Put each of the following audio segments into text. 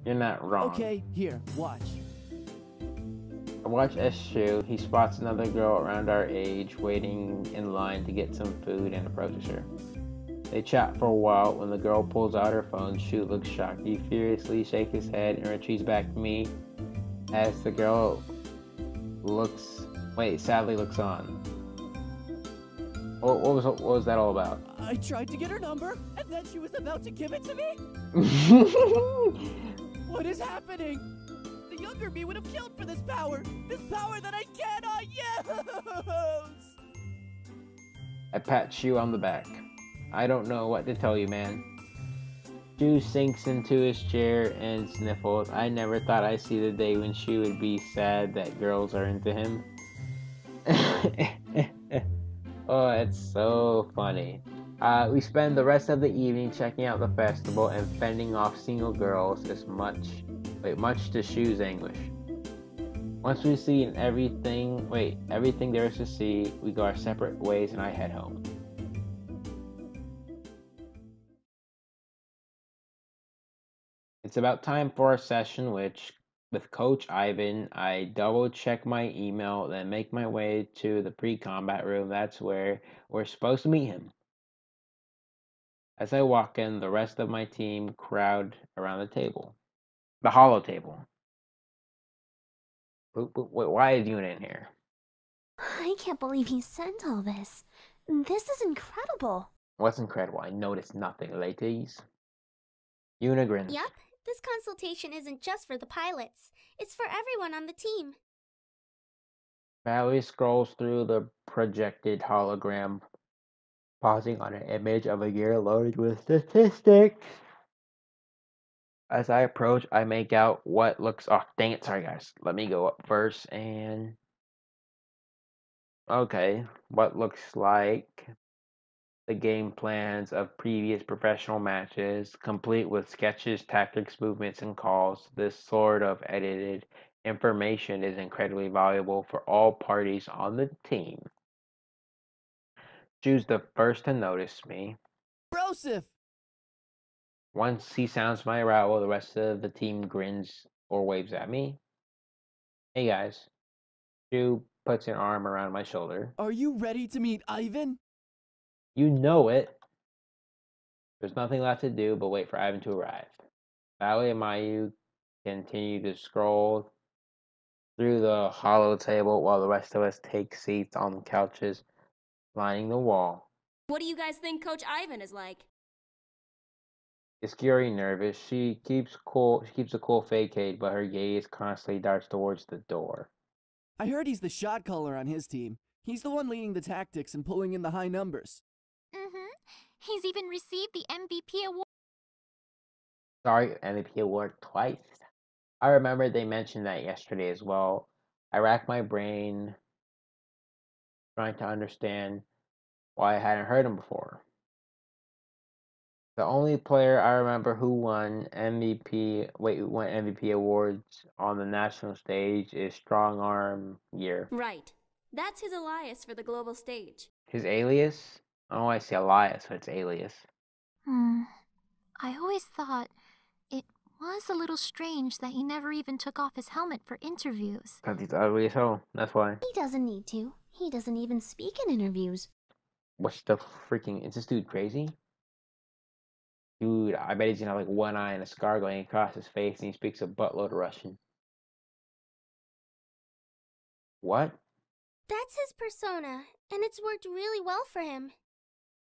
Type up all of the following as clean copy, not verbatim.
You're not wrong. Okay, here, watch. I watch S2. He spots another girl around our age waiting in line to get some food and approaches her. They chat for a while. When the girl pulls out her phone, Shu looks shocked. He furiously shakes his head and retreats back to me as the girl sadly looks on. What was that all about? I tried to get her number, and then she was about to give it to me? What is happening? The younger me would have killed for this power! This power that I cannot use! I pat Shu on the back. I don't know what to tell you, man. Shu sinks into his chair and sniffles. I never thought I'd see the day when Shu would be sad that girls are into him. Oh, it's so funny. We spend the rest of the evening checking out the festival and fending off single girls much to Shu's anguish. Once we've seen everything there is to see, we go our separate ways and I head home. It's about time for a session with Coach Ivan. I double check my email, then make my way to the pre-combat room. That's where we're supposed to meet him. As I walk in, the rest of my team crowd around the table. The hollow table. Why is Yuna in here? I can't believe he sent all this. This is incredible. What's incredible? I noticed nothing, ladies. Yuna grins. Yep, this consultation isn't just for the pilots. It's for everyone on the team. Valerie scrolls through the projected hologram, pausing on an image of a year loaded with statistics. As I approach, I make out what looks... Oh, dang it. Sorry, guys. Let me go up first and... Okay. What looks like the game plans of previous professional matches, complete with sketches, tactics, movements, and calls. This sort of edited information is incredibly valuable for all parties on the team. Choose the first to notice me. Broseph! Once he sounds my arrival, the rest of the team grins or waves at me. Hey guys. Shu puts an arm around my shoulder. Are you ready to meet Ivan? You know it. There's nothing left to do but wait for Ivan to arrive. Valley and Mayu continue to scroll through the hollow table while the rest of us take seats on the couches lining the wall. What do you guys think Coach Ivan is like? Is scary nervous. She keeps a cool facade, but her gaze constantly darts towards the door. I heard he's the shot caller on his team. He's the one leading the tactics and pulling in the high numbers. He's even received the MVP award. Sorry, MVP award twice. I remember they mentioned that yesterday as well. I racked my brain trying to understand why I hadn't heard him before. The only player I remember who won MVP awards on the national stage is Strong Arm Gear. Right. That's his alias for the global stage. His alias? Oh, I see alias, so it's alias. I always thought it was a little strange that he never even took off his helmet for interviews. Because he's ugly as hell, that's why. He doesn't need to. He doesn't even speak in interviews. What's the freaking... Is this dude crazy? Dude, I bet he's gonna have like one eye and a scar going across his face and he speaks a buttload of Russian. What? That's his persona, and it's worked really well for him.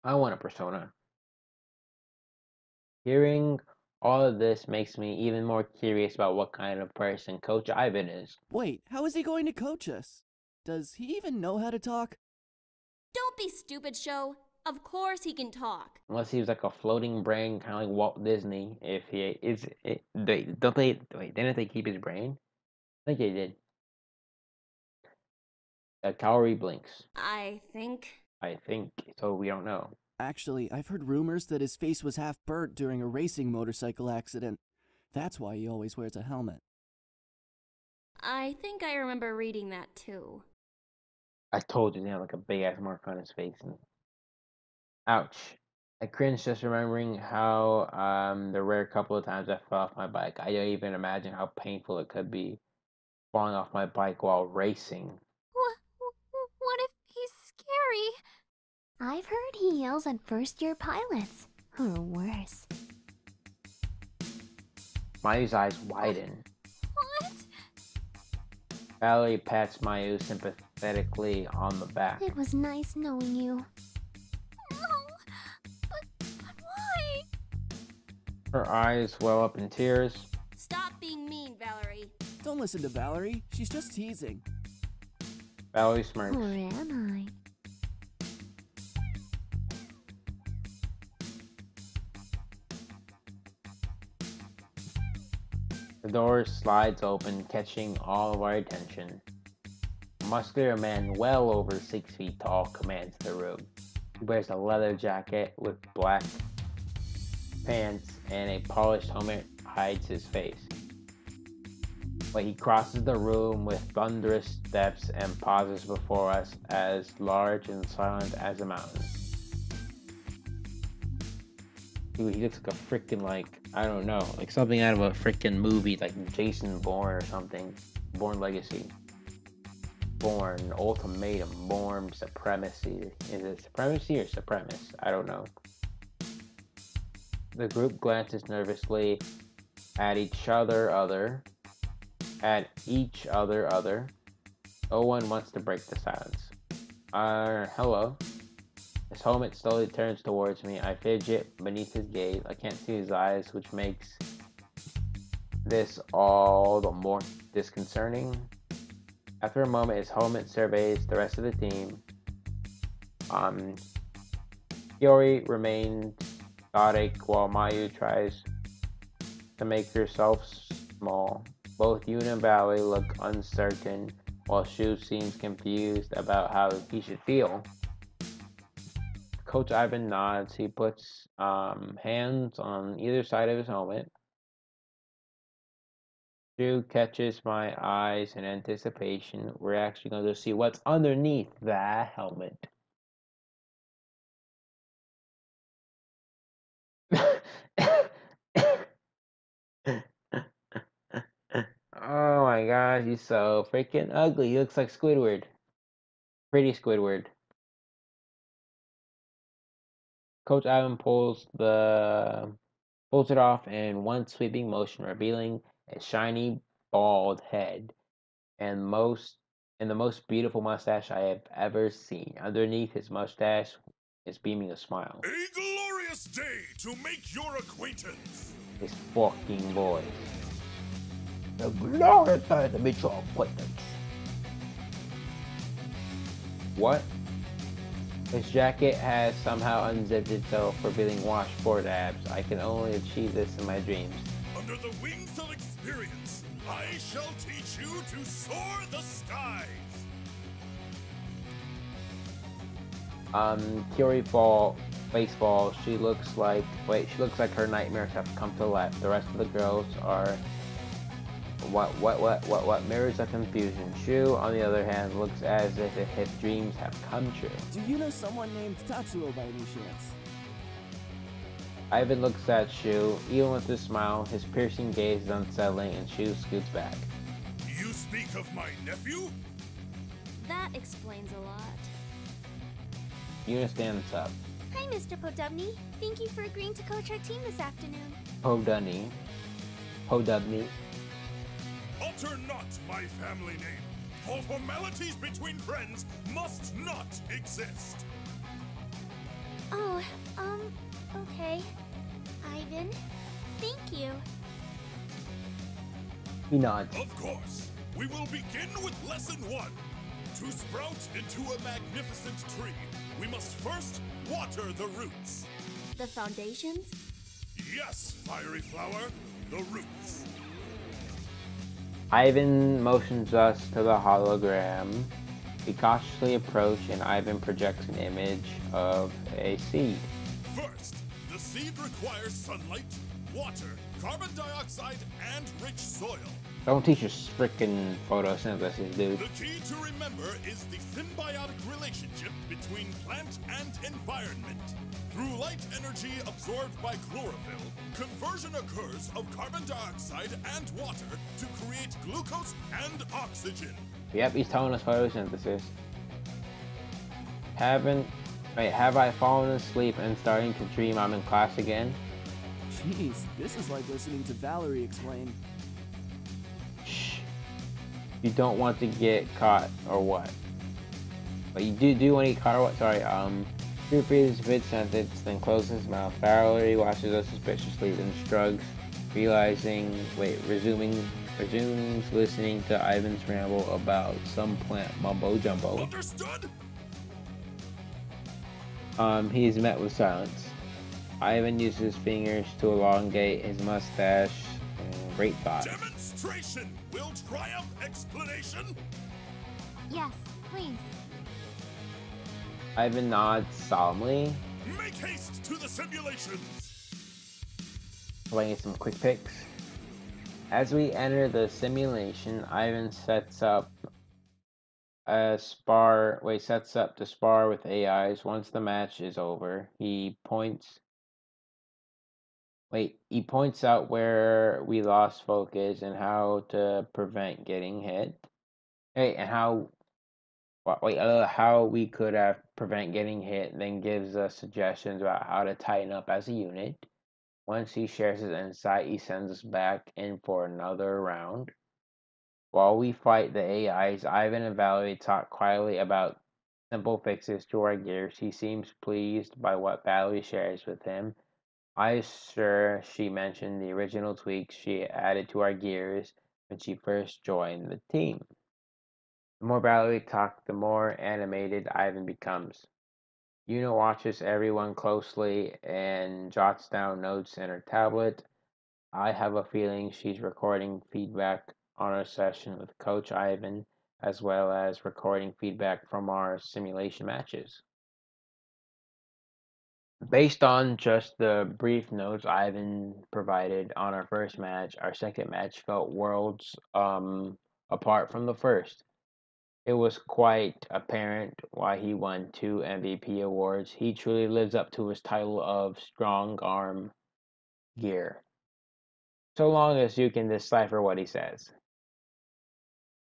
I want a persona. Hearing all of this makes me even more curious about what kind of person Coach Ivan is. Wait, how is he going to coach us? Does he even know how to talk? Don't be stupid, Show. Of course he can talk. Unless he was like a floating brain, kind of like Walt Disney. If he is, didn't they keep his brain? I think they did. The calorie blinks. I think So. We don't know. Actually, I've heard rumors that his face was half burnt during a racing motorcycle accident. That's why he always wears a helmet. I think I remember reading that too. I told you, they have like a big ass mark on his face. And... Ouch. I cringe just remembering how the rare couple of times I fell off my bike. I don't even imagine how painful it could be falling off my bike while racing. What if he's scary? I've heard he yells at first-year pilots. Or worse. Mayu's eyes widen. What? Valerie pats Mayu sympathetically on the back. It was nice knowing you. No. But why? Her eyes well up in tears. Stop being mean, Valerie. Don't listen to Valerie. She's just teasing. Valerie smirks. Or am I? The door slides open, catching all of our attention. A muscular man well over 6 feet tall commands the room. He wears a leather jacket with black pants and a polished helmet hides his face. But he crosses the room with thunderous steps and pauses before us as large and silent as a mountain. Dude, he looks like a freaking, I don't know, like something out of a freaking movie, like Jason Bourne or something. Bourne Legacy. Bourne, Ultimatum, Bourne, Supremacy. Is it Supremacy or Supremus? I don't know. The group glances nervously at each other. No one wants to break the silence. Hello. His helmet slowly turns towards me. I fidget beneath his gaze. I can't see his eyes, which makes this all the more disconcerting. After a moment, his helmet surveys the rest of the team. Hiyori remains static while Mayu tries to make herself small. Both Yuna and Valley look uncertain, while Shu seems confused about how he should feel. Coach Ivan nods. He puts hands on either side of his helmet. Shu catches my eyes in anticipation. We're actually going to see what's underneath that helmet. Oh my gosh, he's so freaking ugly. He looks like Squidward. Pretty Squidward. Coach Ivan pulls it off in one sweeping motion, revealing a shiny bald head and the most beautiful mustache I have ever seen. Underneath his mustache is beaming a smile. A glorious day to make your acquaintance. His fucking voice. The glorious day to meet your acquaintance. What? His jacket has somehow unzipped itself, revealing washboard abs. I can only achieve this in my dreams. Under the wings of experience, I shall teach you to soar the skies. Hiyori face falls. She looks like her nightmares have come to life. The rest of the girls are what mirrors a confusion. Shu, on the other hand, looks as if his dreams have come true. Do you know someone named Tatsuo by any chance? Ivan looks at Shu. Even with his smile, his piercing gaze is unsettling, and Shu scoots back. You speak of my nephew? That explains a lot. Yuna stands up. Hi, Mr. Podubny. Thank you for agreeing to coach our team this afternoon. Podubny. Alter not my family name, for formalities between friends must not exist. Oh, okay. Ivan, thank you. He nods. Of course, we will begin with lesson 1. To sprout into a magnificent tree, we must first water the roots. The foundations? Yes, fiery flower, the roots. Ivan motions us to the hologram. We cautiously approach, and Ivan projects an image of a seed. First, the seed requires sunlight, water, carbon dioxide and rich soil. Don't teach us frickin' photosynthesis, dude. The key to remember is the symbiotic relationship between plant and environment. Through light energy absorbed by chlorophyll, conversion occurs of carbon dioxide and water to create glucose and oxygen. Yep, he's telling us photosynthesis. Have I fallen asleep and starting to dream I'm in class again? Jeez, this is like listening to Valerie explain. Shh. You don't want to get caught, or what? But you do want to get caught, or what? Sorry, proofreads mid-sentence, then closes his mouth. Valerie watches us suspiciously, then shrugs, resumes listening to Ivan's ramble about some plant mumbo-jumbo. Understood? He is met with silence. Ivan uses his fingers to elongate his mustache. Great thought. Demonstration will triumph explanation. Yes, please. Ivan nods solemnly. Make haste to the simulations. Playing some quick picks. As we enter the simulation, Ivan sets up to spar with AIs. Once the match is over, he points out where we lost focus and how to prevent getting hit. How we could have prevent getting hit, then gives us suggestions about how to tighten up as a unit. Once he shares his insight, he sends us back in for another round. While we fight the AIs, Ivan and Valerie talk quietly about simple fixes to our gears. He seems pleased by what Valerie shares with him. I'm sure she mentioned the original tweaks she added to our gears when she first joined the team. The more Valerie talks, the more animated Ivan becomes. Una watches everyone closely and jots down notes in her tablet. I have a feeling she's recording feedback on our session with Coach Ivan, as well as recording feedback from our simulation matches. Based on just the brief notes Ivan provided on our first match, our second match felt worlds apart from the first. It was quite apparent why he won 2 MVP awards. He truly lives up to his title of Strong Arm Gear. So long as you can decipher what he says.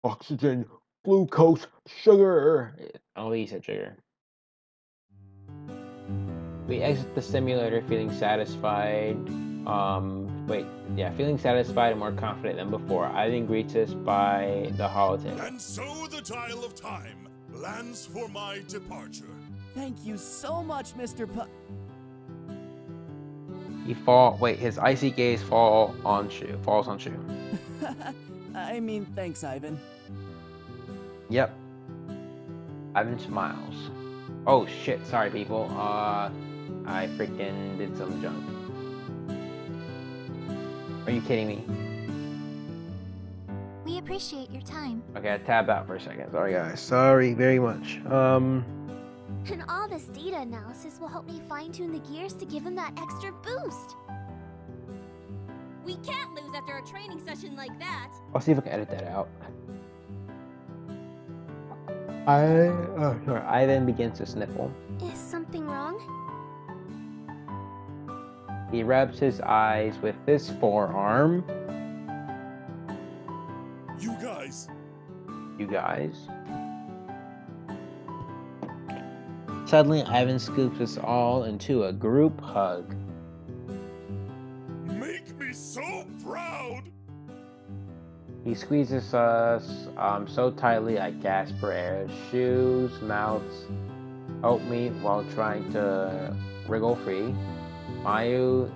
Oxygen, glucose, sugar. Only he said sugar. We exit the simulator feeling satisfied. Feeling satisfied and more confident than before. Ivan greets us by the holotape. And so the dial of time lands for my departure. Thank you so much, Mr. His icy gaze falls on Shu. I mean, thanks, Ivan. Yep. Ivan smiles. Oh shit, sorry people. I freaking did some junk. Are you kidding me? We appreciate your time. Okay, I tabbed out for a second. Sorry guys. Sorry very much. And all this data analysis will help me fine-tune the gears to give him that extra boost. We can't lose after a training session like that. I'll see if I can edit that out. I then begins to sniffle. Is something wrong? He rubs his eyes with his forearm. You guys. Suddenly, Ivan scoops us all into a group hug. Make me so proud. He squeezes us so tightly I gasp for air. Shoes, mouths, help me while trying to wriggle free. Mayu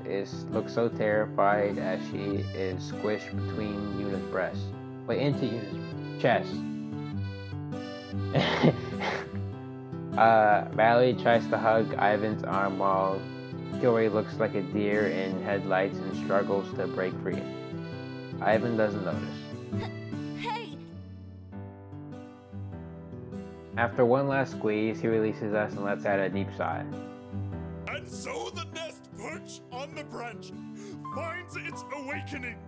looks so terrified as she is squished between Yuna's breasts. Into Yuna's chest. Valerie tries to hug Ivan's arm while Kilray looks like a deer in headlights and struggles to break free. Ivan doesn't notice. Hey! After one last squeeze, he releases us and lets out a deep sigh. And so the nest perch on the branch, finds its awakening.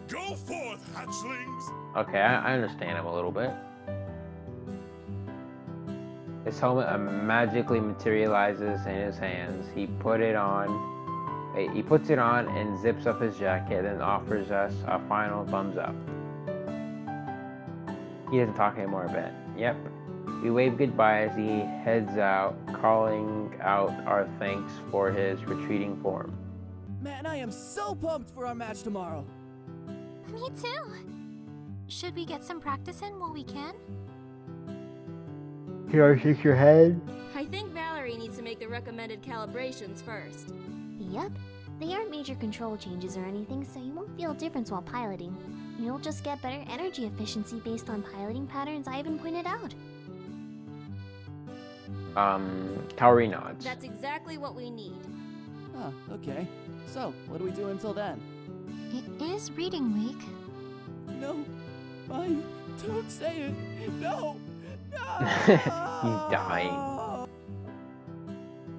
Go forth, hatchlings! Okay, I understand him a little bit. His helmet magically materializes in his hands. He puts it on and zips up his jacket, then offers us a final thumbs up. He doesn't talk anymore a bit. Yep. We wave goodbye as he heads out, calling out our thanks for his retreating form. Man, I am so pumped for our match tomorrow. Me too. Should we get some practice in while we can? Here, shake your head. I think Valerie needs to make the recommended calibrations first. Yep. They aren't major control changes or anything, so you won't feel a difference while piloting. You'll just get better energy efficiency based on piloting patterns Ivan pointed out. Kaori nods. That's exactly what we need. Huh, okay. So, what do we do until then? It is reading week. No, Mayu, don't say it. No, no. He's dying.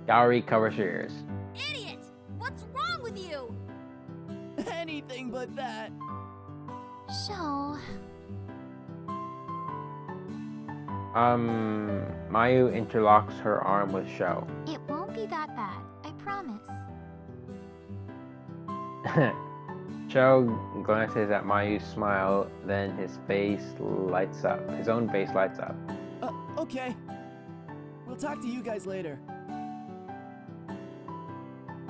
Kaori covers her ears. Idiot! What's wrong with you? Anything but that. So, Mayu interlocks her arm with Sho. it won't be that bad, I promise. Sho glances at Mayu's smile, then his face lights up. His own face lights up. Okay. We'll talk to you guys later.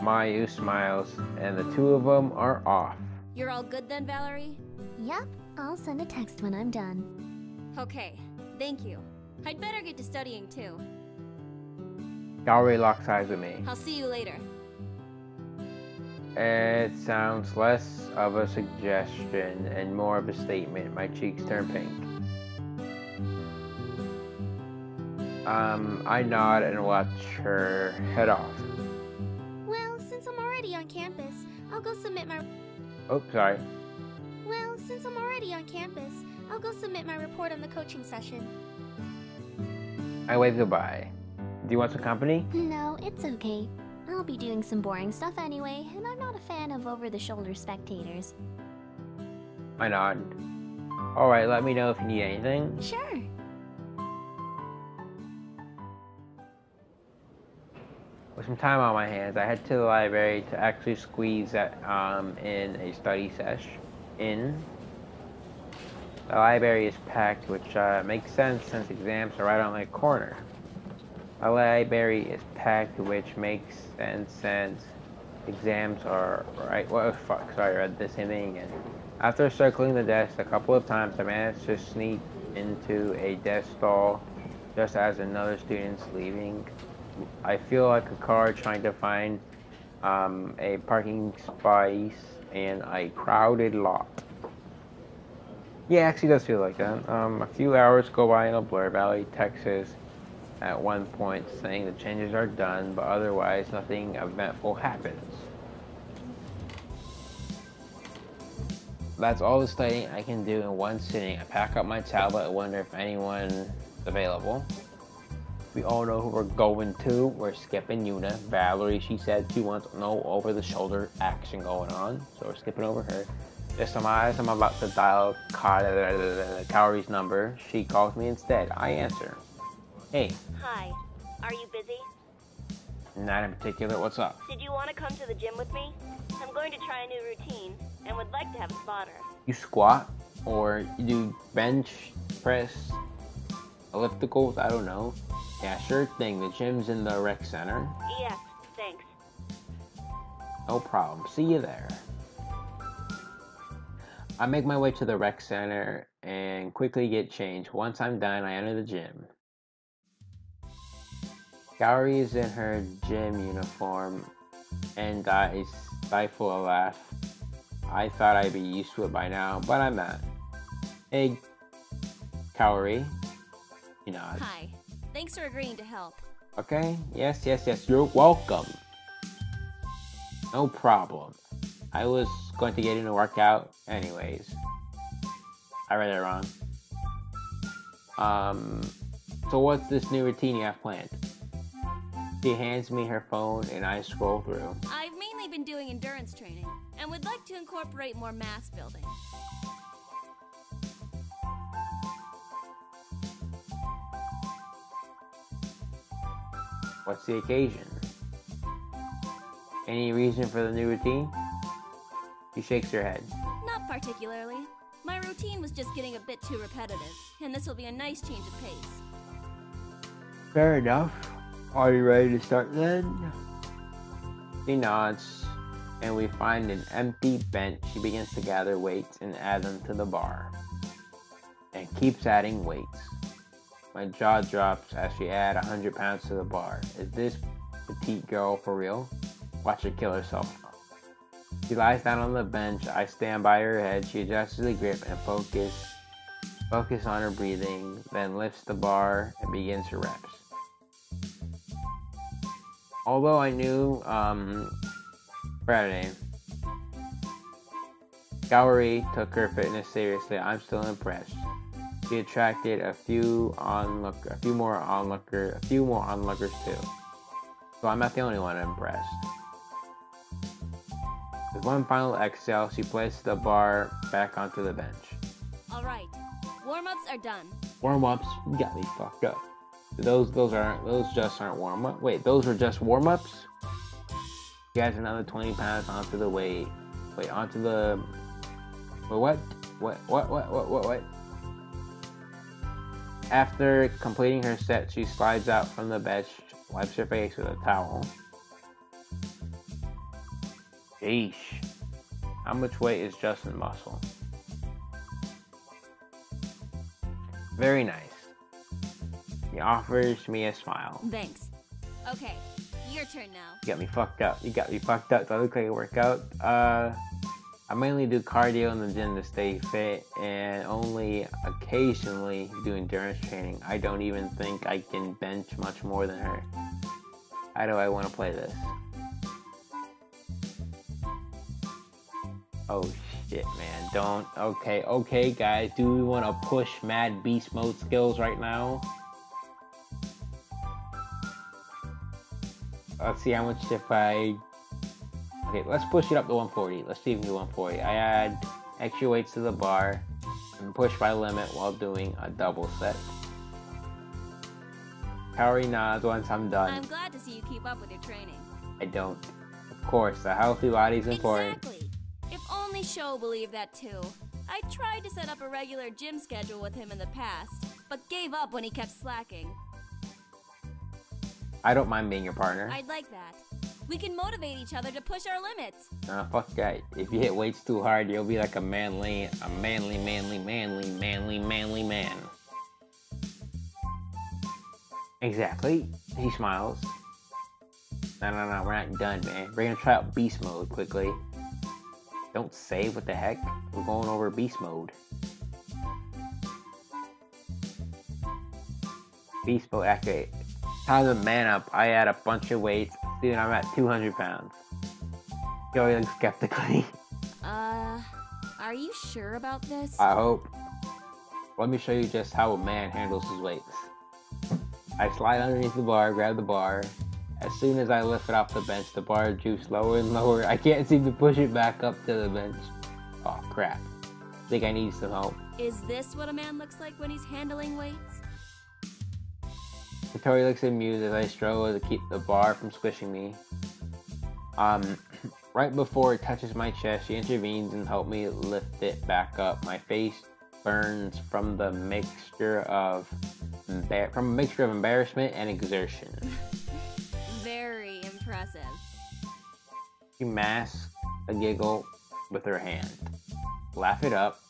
Mayu smiles, and the two of them are off. You're all good then, Valerie? Yep, I'll send a text when I'm done. Okay, thank you. I'd better get to studying too. Kaori locks eyes with me. I'll see you later. It sounds less of a suggestion and more of a statement. My cheeks turn pink. I nod and watch her head off. Well, since I'm already on campus, I'll go submit my... Oh, sorry. Well, since I'm already on campus, I'll go submit my report on the coaching session. I wave goodbye. Do you want some company? No, it's okay. I'll be doing some boring stuff anyway, and I'm not a fan of over-the-shoulder spectators. I nod. Alright, let me know if you need anything. Sure. With some time on my hands, I head to the library to actually squeeze that in a study sesh. The library is packed, which makes sense since exams are right on the corner. The library is packed, which makes sense since exams are right. What the fuck? Sorry, I read the same thing again. After circling the desk a couple of times, I managed to sneak into a desk stall just as another student's leaving. I feel like a car trying to find a parking space in a crowded lot. Yeah, it actually does feel like that. A few hours go by in a blur. Valley texts at one point saying the changes are done, but otherwise nothing eventful happens. That's all the studying I can do in one sitting. I pack up my tablet and wonder if anyone's available. We all know who we're going to. We're skipping Yuna. Valerie, she said she wants no over-the-shoulder action going on, so we're skipping over her. Just some eyes, I'm about to dial Kaori's number. She calls me instead. I answer. Hey. Hi. Are you busy? Not in particular. What's up? Did you want to come to the gym with me? I'm going to try a new routine and would like to have a spotter. You squat? Or you do bench press? Ellipticals? I don't know. Yeah, sure thing. The gym's in the rec center. Yes, thanks. No problem. See you there. I make my way to the rec center and quickly get changed. Once I'm done, I enter the gym. Kaori is in her gym uniform and I stifle a laugh. I thought I'd be used to it by now, but I'm not. Hey, Kaori. You nods. Hi. Thanks for agreeing to help. Okay, yes, you're welcome. No problem. I was going to get in a workout anyways. I read it wrong. So what's this new routine you have planned? She hands me her phone and I scroll through. I've mainly been been doing endurance training and would like to incorporate more mass building. What's the occasion? Any reason for the new routine? She shakes her head. Not particularly. My routine was just getting a bit too repetitive, and this will be a nice change of pace. Fair enough. Are you ready to start then? She nods, and we find an empty bench. She begins to gather weights and add them to the bar, and keeps adding weights. My jaw drops as she adds 100 pounds to the bar. Is this petite girl for real? Watch her kill herself. She lies down on the bench. I stand by her head. She adjusts the grip and focus on her breathing, then lifts the bar and begins her reps. Although I knew Friday, Gallery took her fitness seriously, I'm still impressed. She attracted a few more onlookers too. So I'm not the only one impressed. With one final exhale, she places the bar back onto the bench. Alright, warm-ups are done. Warm-ups? You got me fucked up. Those just aren't warm-ups. Wait, those are just warm-ups? She adds another 20 pounds onto the weight. Wait, onto the... Wait, what? After completing her set, she slides out from the bench, wipes her face with a towel. Sheesh. How much weight is just in muscle? Very nice. He offers me a smile. Thanks. Okay, your turn now. You got me fucked up. Do I look like a workout? I mainly do cardio in the gym to stay fit and only occasionally do endurance training. I don't even think I can bench much more than her. How do I want to play this? Oh shit, man. Don't. Okay, guys. Do we want to push mad beast mode skills right now? Let's see how much if I... Okay, let's push it up to 140. Let's see if we can do 140. I add extra weights to the bar and push my limit while doing a double set. Kaori nods once I'm done. I'm glad to see you keep up with your training. I don't. Of course, a healthy body's important. Exactly. If only Sho believed that too. I tried to set up a regular gym schedule with him in the past, but gave up when he kept slacking. I don't mind being your partner. I'd like that. We can motivate each other to push our limits. Fuck that. If you hit weights too hard, you'll be like a manly man. Exactly. He smiles. No, we're not done, man. We're gonna try out beast mode quickly. Don't save, what the heck? We're going over beast mode. Beast mode activate. Time to man up. I add a bunch of weights. Soon I'm at 200 pounds. Joey looks skeptically. Are you sure about this? I hope. Let me show you just how a man handles his weights. I slide underneath the bar, grab the bar. As soon as I lift it off the bench, the bar droops lower and lower. I can't seem to push it back up to the bench. Oh crap. Think I need some help. Is this what a man looks like when he's handling weights? Victoria looks amused as I struggle to keep the bar from squishing me. Right before it touches my chest, she intervenes and helps me lift it back up. My face burns from the mixture of embarrassment and exertion. Very impressive. She masks a giggle with her hand. Laugh it up.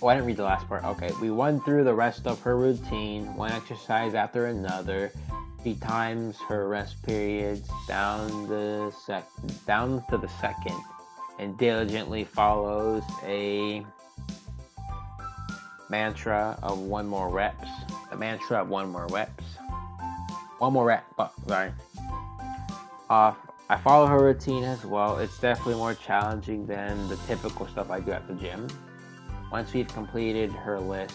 Oh, I didn't read the last part. Okay, we went through the rest of her routine, one exercise after another. She times her rest periods down to the second, and diligently follows a mantra of one more reps. The mantra of one more reps. One more rep. Oh, sorry. I follow her routine as well. It's definitely more challenging than the typical stuff I do at the gym. Once we've completed her list,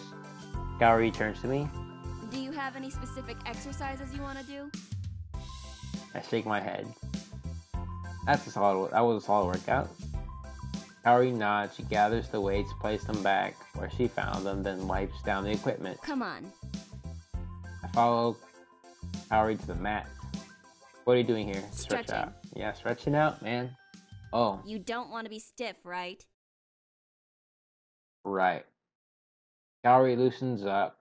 Kaori turns to me. Do you have any specific exercises you want to do? I shake my head. That was a solid workout. Kaori nods. She gathers the weights, places them back where she found them, then wipes down the equipment. Come on. I follow Kaori to the mat. What are you doing here? Stretching. Stretch out. Yeah, stretching out, man. Oh, You don't want to be stiff, right? right. Kaori loosens up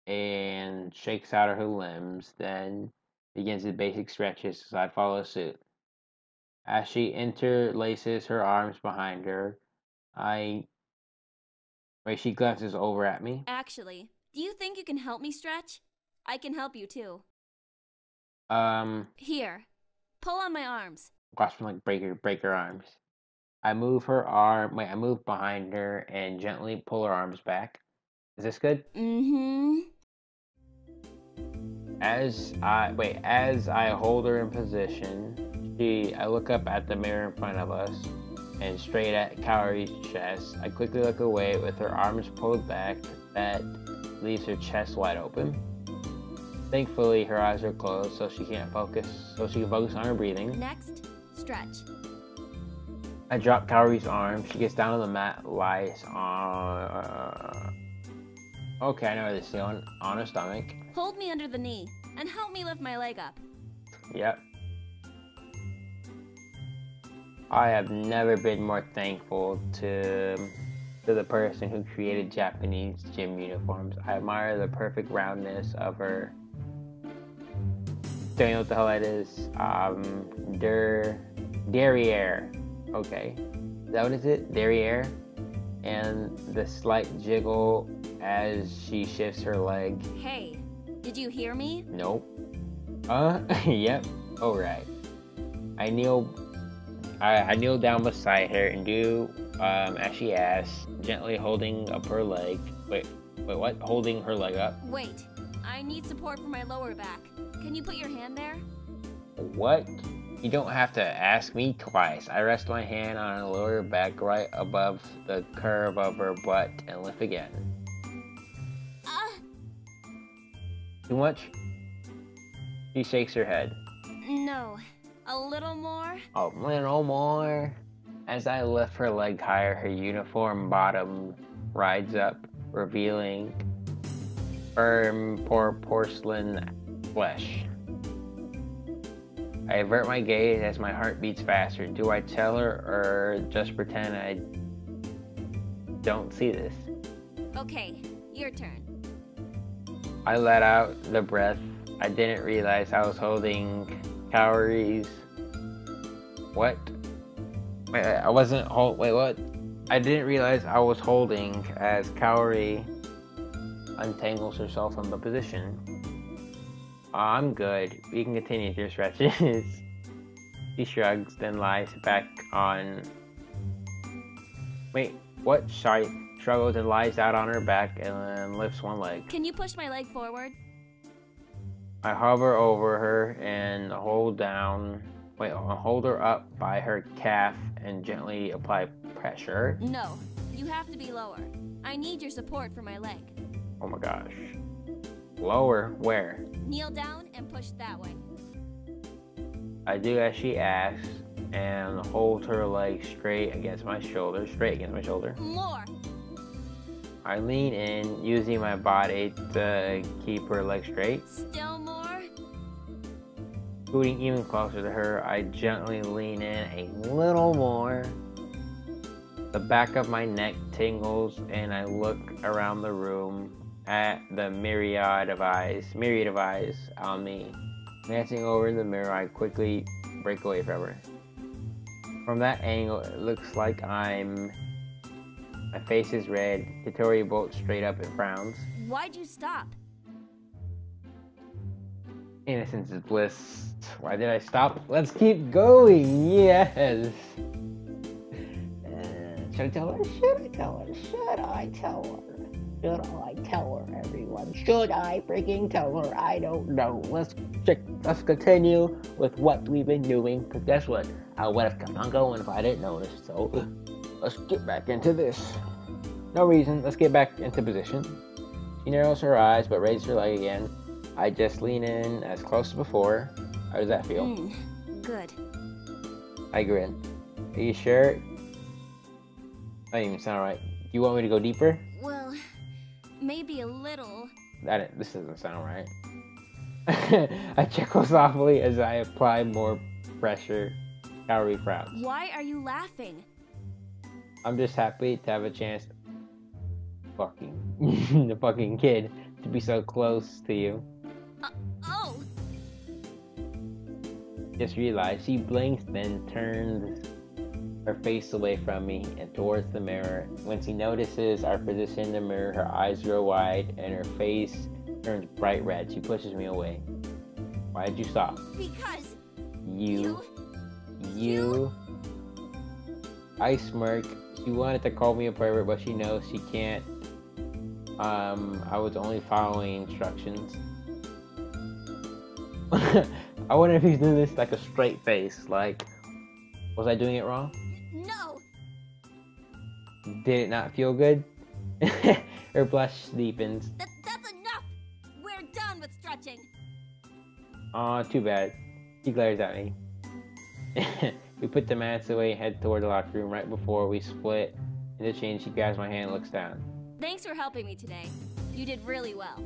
and shakes out her limbs, then begins the basic stretches as I follow suit. As she interlaces her arms behind her, she glances over at me. Actually, do you think you can help me stretch? I can help you too. Here, pull on my arms. Watch me like break her arms. I move behind her and gently pull her arms back. Is this good? Mm-hmm. As I hold her in position, I look up at the mirror in front of us and straight at Kaori's chest. I quickly look away with her arms pulled back. That leaves her chest wide open. Thankfully, her eyes are closed, so she can focus on her breathing. Next, stretch. I drop Kaori's arm. She gets down on the mat, lies on. Okay, I know where this is going. On her stomach. Hold me under the knee and help me lift my leg up. Yep. I have never been more thankful to the person who created Japanese gym uniforms. I admire the perfect roundness of her. Don't know what the hell that is. Derriere. Okay. Is that what is it? Derriere? And the slight jiggle as she shifts her leg. Hey, did you hear me? Nope. Yep. Alright. I kneel down beside her and do as she asks, gently holding up her leg. Wait, what? Holding her leg up? Wait, I need support for my lower back. Can you put your hand there? What? You don't have to ask me twice. I rest my hand on her lower back right above the curve of her butt and lift again. Too much? She shakes her head. No. A little more? A little more. As I lift her leg higher, her uniform bottom rides up, revealing firm porcelain flesh. I avert my gaze as my heart beats faster. Do I tell her or just pretend I don't see this? Okay, your turn. I let out the breath. I didn't realize I was holding Kaori's. What? Wait, what? I didn't realize I was holding as Kaori untangles herself from the position. I'm good. We can continue with your stretches. She shrugs, then lies back on. Wait, what? Sorry. Struggles and lies out on her back and then lifts one leg. Can you push my leg forward? I hover over her and hold her up by her calf and gently apply pressure. No, you have to be lower. I need your support for my leg. Oh my gosh. Lower? Where? Kneel down and push that way. I do as she asks and hold her leg straight against my shoulder. More! I lean in, using my body to keep her leg straight. Still more? Scooting even closer to her, I gently lean in a little more. The back of my neck tingles and I look around the room at the myriad of eyes on me. Glancing over in the mirror, I quickly break away from her. From that angle, it looks like my face is red. Katori bolts straight up and frowns. Why'd you stop? Innocence is bliss. Why did I stop? Let's keep going. Yes. Should I tell her? Everyone? Should I freaking tell her? I don't know. Let's continue with what we've been doing. Because guess what? I would have kept on going if I didn't notice. So let's get back into this. No reason. Let's get back into position. She narrows her eyes but raises her leg again. I just lean in as close as before. How does that feel? Good. I grin. Are you sure? That doesn't even sound right. Do you want me to go deeper? Well, maybe a little. This doesn't sound right. I chuckle softly as I apply more pressure. Kaori frowns. Why are you laughing? I'm just happy to have a chance. The fucking kid to be so close to you. Oh! Just realized she blinks, then turns her face away from me and towards the mirror. When she notices our position in the mirror, her eyes grow wide and her face turns bright red. She pushes me away. Why did you stop? Because You. I smirk. She wanted to call me a pervert, but she knows she can't. I was only following instructions. I wonder if he's doing this like a straight face. Like, was I doing it wrong? no! Did it not feel good? Her blush deepens. That's enough! We're done with stretching! Aw, too bad. She glares at me. We put the mats away and head toward the locker room. Right before we split interchange, she grabs my hand and looks down. Thanks for helping me today. You did really well.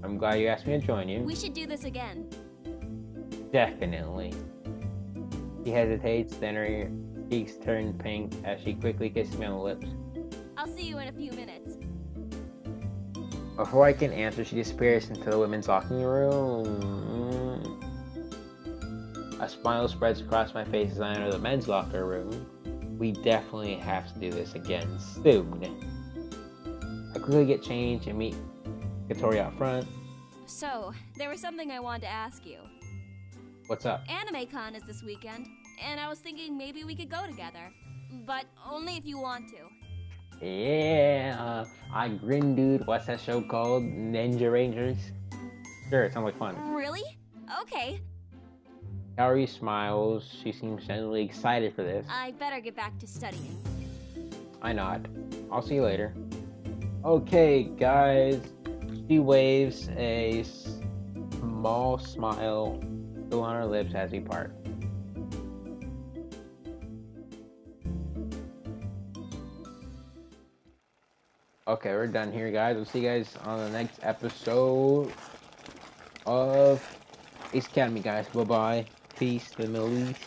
I'm glad you asked me to join you. We should do this again. Definitely. She hesitates, then her cheeks turn pink as she quickly kisses me on the lips. I'll see you in a few minutes. Before I can answer, she disappears into the women's locker room. A smile spreads across my face as I enter the men's locker room. We definitely have to do this again soon. I quickly get changed and meet Katori out front. So, there was something I wanted to ask you. What's up? AnimeCon is this weekend, and I was thinking maybe we could go together. But only if you want to. Yeah, I grin, dude. What's that show called? Ninja Rangers? Sure, it sounds like fun. Really? Okay. Kaori smiles. She seems genuinely excited for this. I better get back to studying. I nod. I'll see you later. Okay, guys. She waves a small smile still on her lips as we part. Okay, we're done here, guys. We'll see you guys on the next episode of Ace Academy, guys. Bye-bye. Peace to the Middle East.